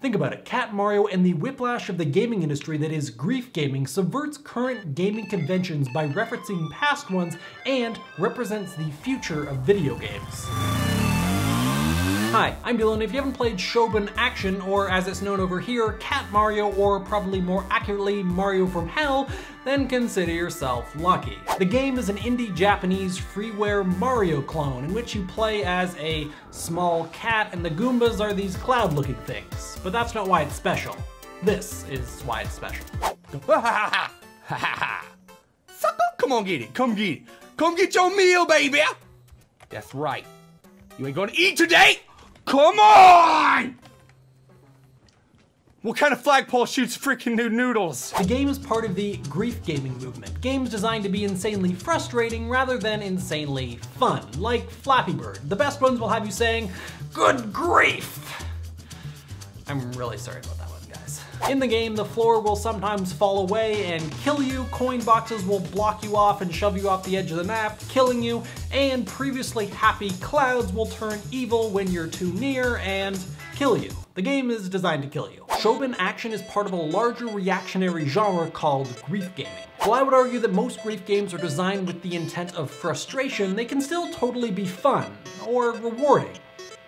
Think about it, Cat Mario and the whiplash of the gaming industry that is grief gaming subverts current gaming conventions by referencing past ones and represents the future of video games. Hi, I'm Dylan. If you haven't played Syobon Action, or as it's known over here, Cat Mario, or probably more accurately, Mario from Hell, then consider yourself lucky. The game is an indie Japanese freeware Mario clone in which you play as a small cat and the Goombas are these cloud-looking things. But that's not why it's special. This is why it's special. Sucker, come on, get it. Come get it. Come get your meal, baby. That's right. You ain't gonna eat today. Come on! What kind of flagpole shoots freaking new noodles? The game is part of the grief gaming movement. Games designed to be insanely frustrating rather than insanely fun, like Flappy Bird. The best ones will have you saying, "Good grief!" I'm really sorry about that one, guys. In the game, the floor will sometimes fall away and kill you, coin boxes will block you off and shove you off the edge of the map, killing you, and previously happy clouds will turn evil when you're too near and kill you. The game is designed to kill you. Syobon Action is part of a larger reactionary genre called grief gaming. While I would argue that most grief games are designed with the intent of frustration, they can still totally be fun, or rewarding.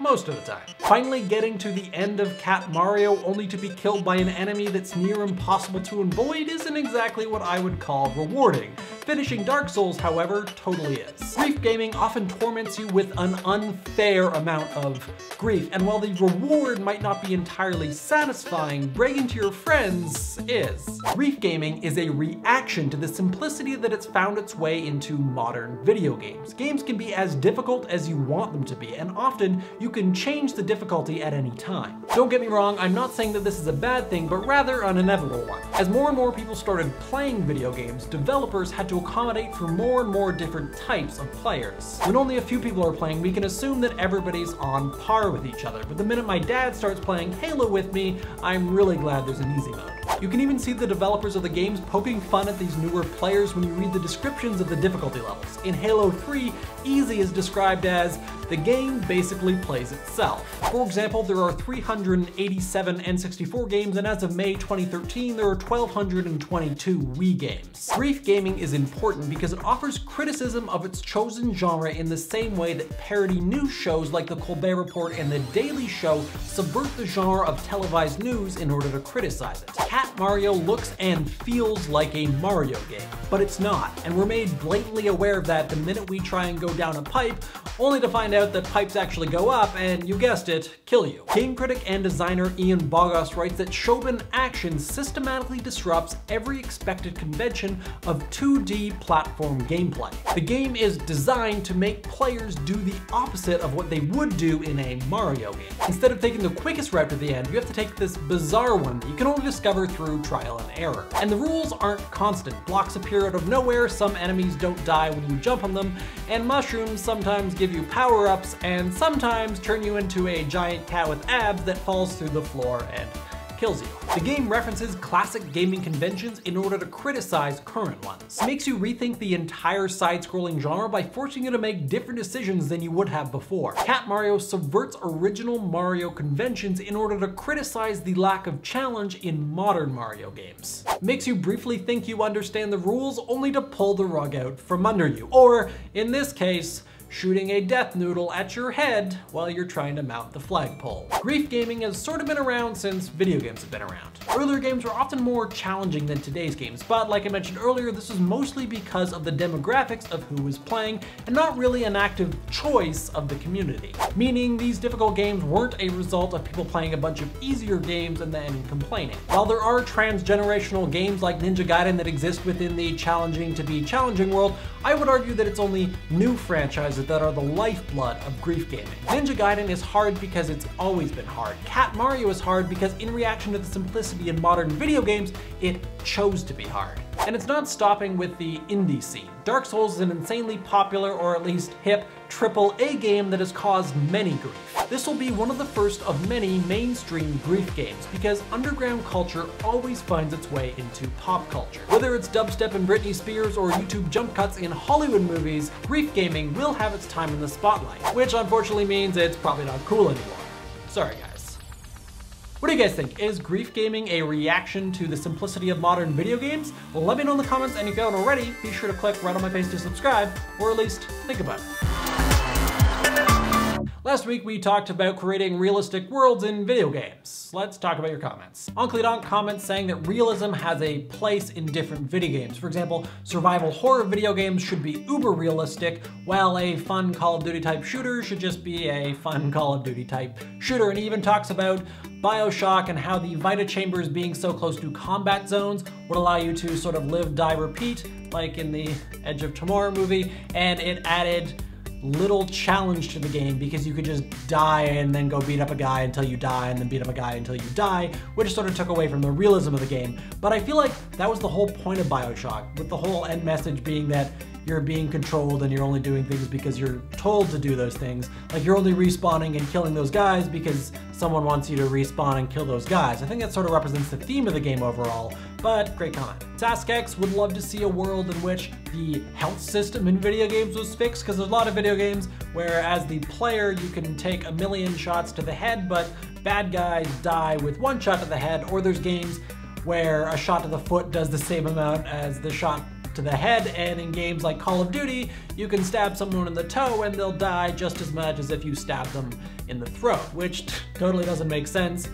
Most of the time. Finally getting to the end of Cat Mario only to be killed by an enemy that's near impossible to avoid isn't exactly what I would call rewarding. Finishing Dark Souls, however, totally is. Grief gaming often torments you with an unfair amount of grief, and while the reward might not be entirely satisfying, bragging to your friends is. Grief gaming is a reaction to the simplicity that it's found its way into modern video games. Games can be as difficult as you want them to be, and often you can change the difficulty at any time. Don't get me wrong, I'm not saying that this is a bad thing, but rather an inevitable one. As more and more people started playing video games, developers had to accommodate for more and more different types of players. When only a few people are playing, we can assume that everybody's on par with each other, but the minute my dad starts playing Halo with me, I'm really glad there's an easy mode. You can even see the developers of the games poking fun at these newer players when you read the descriptions of the difficulty levels. In Halo 3, easy is described as, the game basically plays itself. For example, there are 387 N64 games, and as of May 2013, there are 1,222 Wii Games. Grief gaming is important because it offers criticism of its chosen genre in the same way that parody news shows like The Colbert Report and The Daily Show subvert the genre of televised news in order to criticize it. Cat Mario looks and feels like a Mario game, but it's not, and we're made blatantly aware of that the minute we try and go down a pipe, only to find out that pipes actually go up and, you guessed it, kill you. Game critic and designer Bogost writes that Syobon Action systematically disrupts every expected convention of 2D platform gameplay. The game is designed to make players do the opposite of what they would do in a Mario game. Instead of taking the quickest route to the end, you have to take this bizarre one that you can only discover through trial and error. And the rules aren't constant. Blocks appear out of nowhere, some enemies don't die when you jump on them, and mushrooms sometimes give you power-ups and sometimes turn you into a giant cat with abs that falls through the floor and kills you. The game references classic gaming conventions in order to criticize current ones. It makes you rethink the entire side-scrolling genre by forcing you to make different decisions than you would have before. Cat Mario subverts original Mario conventions in order to criticize the lack of challenge in modern Mario games. It makes you briefly think you understand the rules only to pull the rug out from under you, or in this case, shooting a death noodle at your head while you're trying to mount the flagpole. Grief gaming has sort of been around since video games have been around. Earlier games were often more challenging than today's games, but like I mentioned earlier, this was mostly because of the demographics of who was playing and not really an active choice of the community. Meaning these difficult games weren't a result of people playing a bunch of easier games and then complaining. While there are transgenerational games like Ninja Gaiden that exist within the challenging to be challenging world, I would argue that it's only new franchises that are the lifeblood of grief gaming. Ninja Gaiden is hard because it's always been hard. Cat Mario is hard because in reaction to the simplicity in modern video games, it chose to be hard. And it's not stopping with the indie scene. Dark Souls is an insanely popular, or at least hip, AAA game that has caused many grief. This will be one of the first of many mainstream grief games, because underground culture always finds its way into pop culture. Whether it's dubstep and Britney Spears or YouTube jump cuts in Hollywood movies, grief gaming will have its time in the spotlight, which unfortunately means it's probably not cool anymore. Sorry guys. What do you guys think? Is grief gaming a reaction to the simplicity of modern video games? Well, let me know in the comments, and if you haven't already, be sure to click right on my face to subscribe, or at least think about it. Last week we talked about creating realistic worlds in video games. Let's talk about your comments. Onkly comments saying that realism has a place in different video games. For example, survival horror video games should be uber realistic, while a fun Call of Duty type shooter should just be a fun Call of Duty type shooter. And he even talks about BioShock and how the Vita chambers being so close to combat zones would allow you to sort of live, die, repeat, like in the Edge of Tomorrow movie, and it added little challenge to the game because you could just die and then go beat up a guy until you die and then beat up a guy until you die, which sort of took away from the realism of the game. But I feel like that was the whole point of BioShock, with the whole end message being that you're being controlled and you're only doing things because you're told to do those things. Like you're only respawning and killing those guys because someone wants you to respawn and kill those guys. I think that sort of represents the theme of the game overall, but great comment. SaskX would love to see a world in which the health system in video games was fixed, because there's a lot of video games where as the player you can take 1,000,000 shots to the head, but bad guys die with 1 shot to the head, or there's games where a shot to the foot does the same amount as the shot to the head, and in games like Call of Duty, you can stab someone in the toe and they'll die just as much as if you stab them in the throat, which totally doesn't make sense.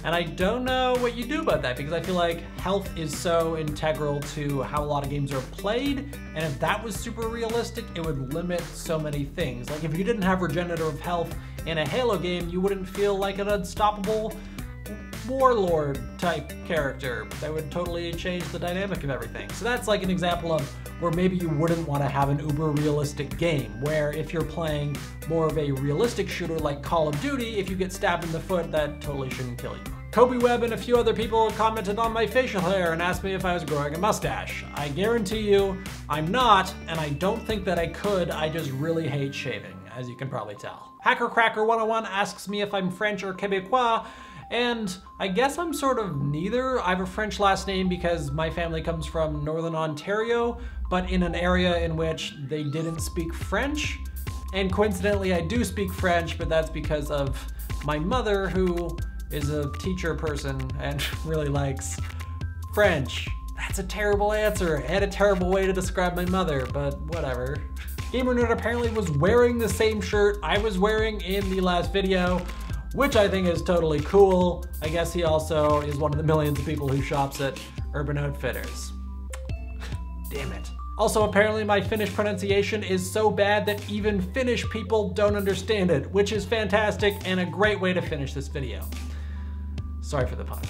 And I don't know what you do about that, because I feel like health is so integral to how a lot of games are played, and if that was super realistic, it would limit so many things. Like if you didn't have regenerative health in a Halo game, you wouldn't feel like an unstoppable warlord type character. That would totally change the dynamic of everything. So that's like an example of where maybe you wouldn't want to have an uber realistic game, where if you're playing more of a realistic shooter like Call of Duty, if you get stabbed in the foot, that totally shouldn't kill you. Toby Webb and a few other people commented on my facial hair and asked me if I was growing a mustache. I guarantee you I'm not, and I don't think that I could. I just really hate shaving, as you can probably tell. HackerCracker101 asks me if I'm French or Quebecois, and I guess I'm sort of neither. I have a French last name because my family comes from Northern Ontario, but in an area in which they didn't speak French. And coincidentally, I do speak French, but that's because of my mother, who is a teacher person and really likes French. That's a terrible answer and a terrible way to describe my mother, but whatever. GamerNerd apparently was wearing the same shirt I was wearing in the last video, which I think is totally cool. I guess he also is one of the millions of people who shops at Urban Outfitters. Damn it. Also, apparently my Finnish pronunciation is so bad that even Finnish people don't understand it, which is fantastic and a great way to finish this video. Sorry for the pun.